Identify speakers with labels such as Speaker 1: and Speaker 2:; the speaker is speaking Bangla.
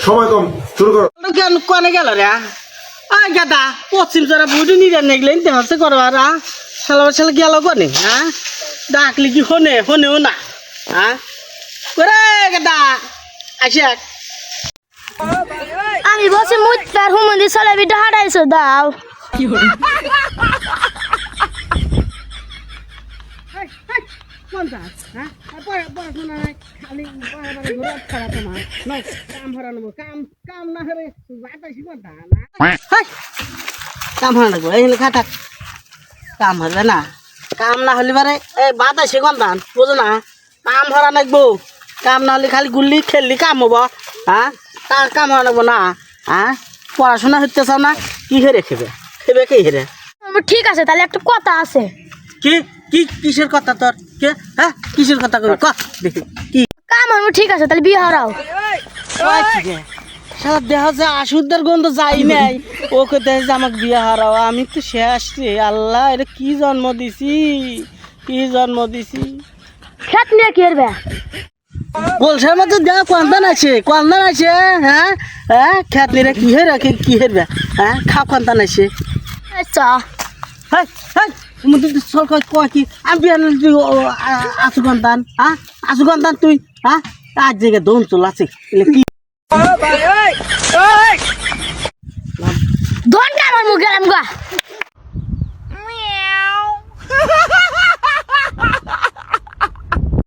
Speaker 1: সময় কম, শুরু করো।
Speaker 2: কেন কোনে গেল রে আয় গাদা পশ্চিম চরা বুড়ি নিরে নেগলেন দেহসে করবার শালা গেল কোনে হ্যাঁ ডাকলি কি হনেও না হ্যাঁ করে গাদা আসে
Speaker 3: আমি বসে মুতার হুমন্দি চলে বিটা হারাইছো দাও
Speaker 2: কাম হারাবো এই খাটা কাম হবে না কাম না হলে বারে এই বাতাসে গন্ধান বুঝো না কাম হরা নাকবো কাম না হলে খালি গুল্লি খেললি কাম হবো হ্যাঁ তার কাম হরা নাকবো না হ্যাঁ পড়াশোনা হইতে চাও না কি হেরে খেবে কি হেরে
Speaker 3: ঠিক আছে তাহলে একটা কথা আছে
Speaker 2: কি কি কিসের কথা তোর কে হ্যাঁ কিসের কথা কবি ক দেখি কি
Speaker 3: কাম আমার ঠিক আছে তাহলে বিয়ে হারাও
Speaker 2: সারা দেহ যে আসুদ্দার গন্ধ যাই নাই ওকে দেখ যে আমাকে বিয়ে হারাও আমি তো শেষ রে আল্লাহ এটা কি জন্ম দিছি
Speaker 3: খেত নিয়ে কি করবে
Speaker 2: গোলসার মধ্যে দেখ কন্দান আছে হ্যাঁ হ্যাঁ খেত নিরে কি হেরবে হ্যাঁ খাও কন্দান আছে
Speaker 3: আচ্ছা
Speaker 2: হ্যাঁ হ্যাঁ মধ্যে সর কয় কি আমি বিয়ে তুই আসু কন্দান হ্যাঁ আসু কন্দান তুই হ্যাঁ আজ জায়গায় দোন চল আছে কি